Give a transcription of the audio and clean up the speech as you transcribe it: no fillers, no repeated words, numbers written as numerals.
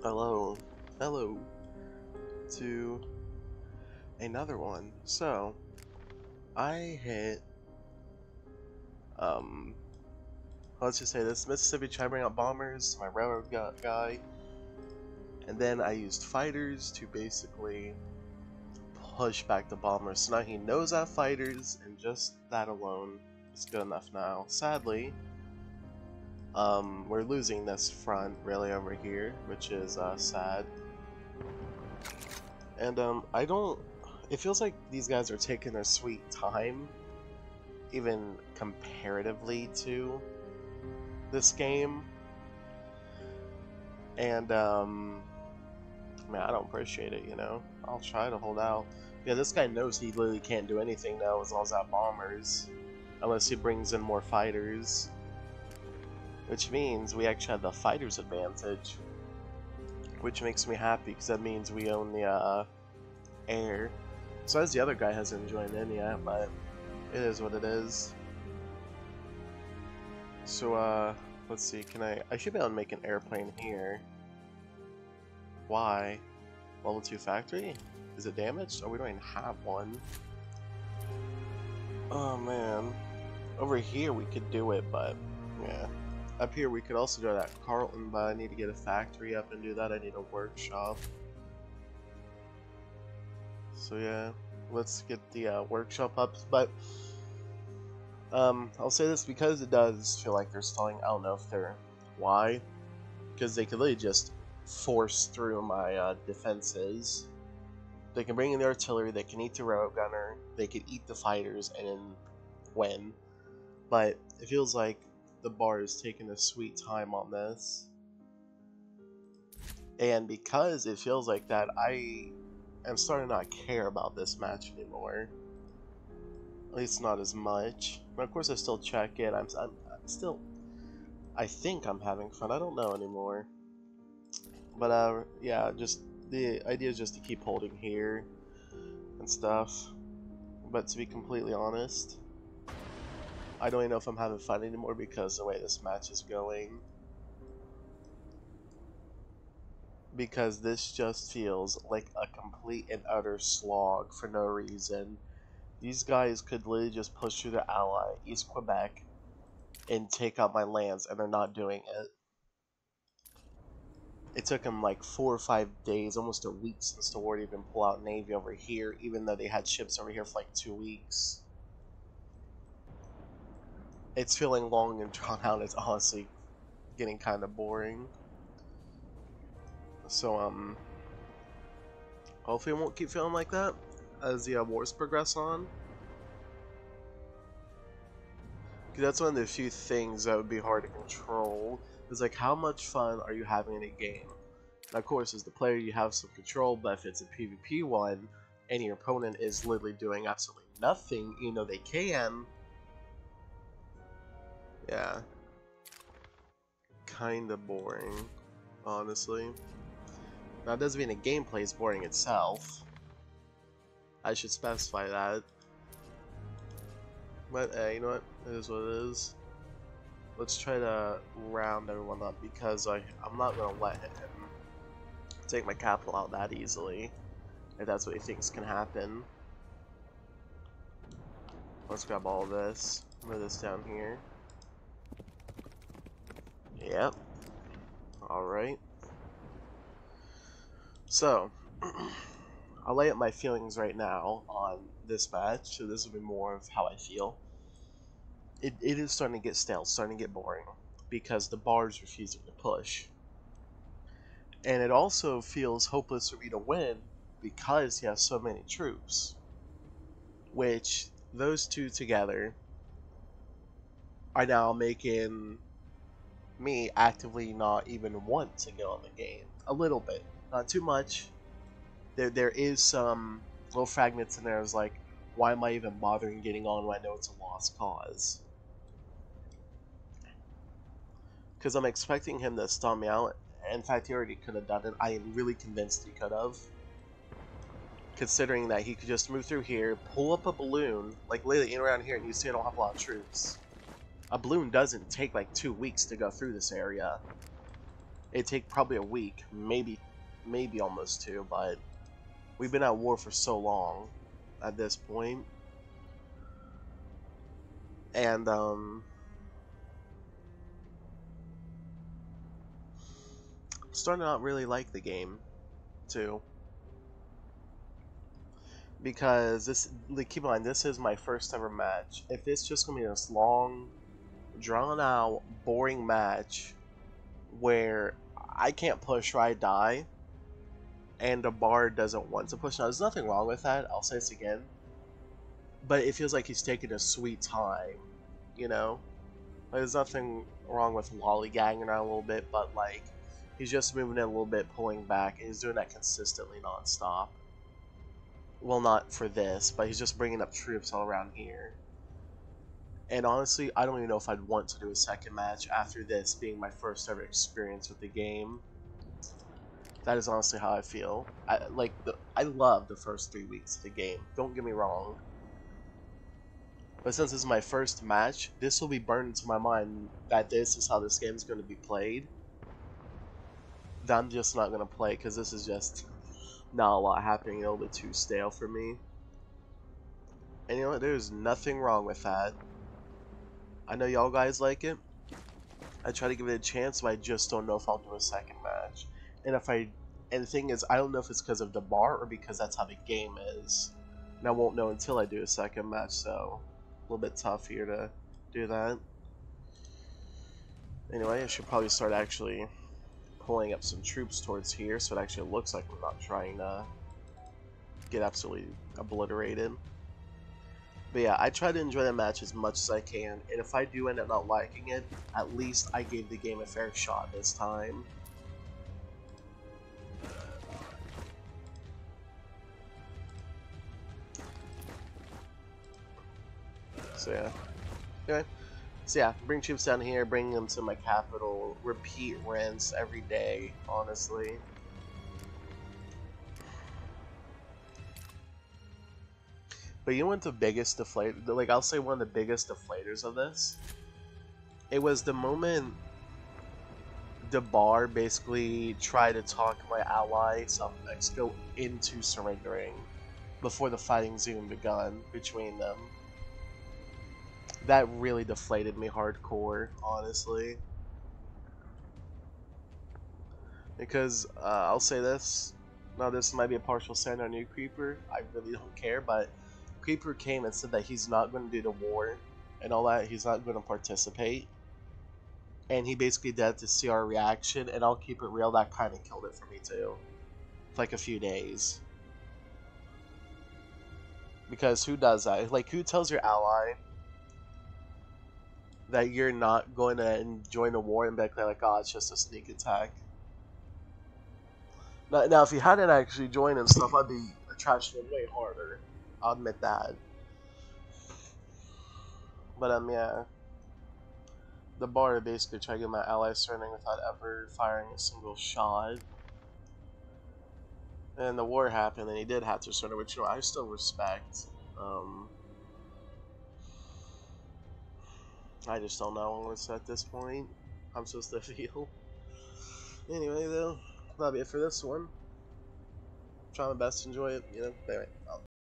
Hello, hello to another one. So, I hit, let's just say this, Mississippi tried to bring out bombers, my railroad guy, and then I used fighters to basically push back the bombers. So now he knows I have fighters, and just that alone is good enough now. Sadly, we're losing this front really over here, which is sad. And I don't. It feels like these guys are taking their sweet time, even comparatively to this game. And man, I don't appreciate it. You know, I'll try to hold out. Yeah, this guy knows he literally can't do anything now as long as I have bombers, unless he brings in more fighters. Which means we actually have the fighters advantage, which makes me happy because that means we own the air. So as the other guy hasn't joined in yet, but it is what it is. So let's see, I should be able to make an airplane here. Why? Level 2 factory? Is it damaged? Oh, we don't even have one. Oh man. Over here we could do it, but yeah. Up here we could also do that Carlton, but I need to get a factory up and do that. I need a workshop. So yeah, let's get the workshop up. But I'll say this because it does feel like they're stalling. I don't know if they're why, because they could literally just force through my defenses. They can bring in the artillery. They can eat the railroad gunner. They could eat the fighters and then win. But it feels like the bar is taking a sweet time on this, and because it feels like that, I am starting to not care about this match anymore. At least not as much. But of course I still check it. I'm still, I think I'm having fun. I don't know anymore. But yeah, just the idea is just to keep holding here and stuff. But to be completely honest, I don't even know if I'm having fun anymore because the way this match is going. Because this just feels like a complete and utter slog for no reason. These guys could literally just push through the ally, East Quebec, and take out my lands, and they're not doing it. It took them like 4 or 5 days, almost a week since the war to even pull out Navy over here, even though they had ships over here for like 2 weeks. It's feeling long and drawn out. It's honestly getting kind of boring. So, hopefully it won't keep feeling like that as the wars progress on. Because that's one of the few things that would be hard to control. Is like, how much fun are you having in a game? Now, of course, as the player, you have some control, but if it's a PvP one, and your opponent is literally doing absolutely nothing, you know they can. Yeah. Kinda boring, honestly. Now, it doesn't mean the gameplay is boring itself. I should specify that. But, you know what? It is what it is. Let's try to round everyone up because I'm not going to let him take my capital out that easily. If that's what he thinks can happen. Let's grab all of this. Move this down here. Yep. Alright. So, I'll lay out my feelings right now on this match, so this will be more of how I feel. It is starting to get stale, starting to get boring, because the bar is refusing to push. And it also feels hopeless for me to win, because he has so many troops. Which, those two together, are now making me actively not even want to get on the game. A little bit. Not too much. There is some little fragments in there. It's like, why am I even bothering getting on when I know it's a lost cause? Because I'm expecting him to stomp me out. In fact, he already could have done it. I am really convinced he could have. Considering that he could just move through here, pull up a balloon, like literally in around here, and you see I don't have a lot of troops. A balloon doesn't take like 2 weeks to go through this area. It'd take probably a week, maybe almost two, but we've been at war for so long at this point. And starting to not really like the game too, because this, like, keep in mind, this is my first ever match. If it's just gonna be this long, drawn out, boring match where I can't push or I die, and the bar doesn't want to push. Now, there's nothing wrong with that. I'll say this again, but it feels like he's taking a sweet time, you know. Like, there's nothing wrong with lollygagging around a little bit, but like he's just moving it a little bit, pulling back, and he's doing that consistently nonstop. Well, not for this, but he's just bringing up troops all around here. And honestly, I don't even know if I'd want to do a second match after this being my first ever experience with the game. That is honestly how I feel. I love the first 3 weeks of the game. Don't get me wrong. But since this is my first match, this will be burned into my mind that this is how this game is going to be played. That I'm just not going to play because this is just not a lot happening. A little bit too stale for me. And you know what? There's nothing wrong with that. I know y'all guys like it. I try to give it a chance, but I just don't know if I'll do a second match. And the thing is, I don't know if it's because of the bar or because that's how the game is. And I won't know until I do a second match, so a little bit tough here to do that. Anyway, I should probably start actually pulling up some troops towards here, so it actually looks like we're not trying to get absolutely obliterated. But yeah, I try to enjoy the match as much as I can, and if I do end up not liking it, at least I gave the game a fair shot this time. So yeah. Anyway. So yeah, bring troops down here, bring them to my capital, repeat rents every day, honestly. But you know what the biggest deflator, like I'll say one of the biggest deflators of this? It was the moment the bar basically tried to talk my ally, South Mexico, into surrendering before the fighting even begun between them. That really deflated me hardcore, honestly. Because, I'll say this, now this might be a partial stand on you, Creeper, I really don't care, but Creeper came and said that he's not going to do the war and all that, he's not going to participate. And he basically did to see our reaction, and I'll keep it real, that kind of killed it for me too. For like a few days. Because who does that? Like, who tells your ally that you're not going to join a war and be like, oh, it's just a sneak attack? Now, if he hadn't actually joined and stuff, I'd be trashing him way harder. I'll admit that. But, yeah. The bar basically tried to get my ally surrendering without ever firing a single shot. And the war happened, and he did have to surrender, which, you know, I still respect. I just don't know what's at this point. I'm supposed to feel. Anyway, though, that'll be it for this one. Try my best to enjoy it, you know. Anyway,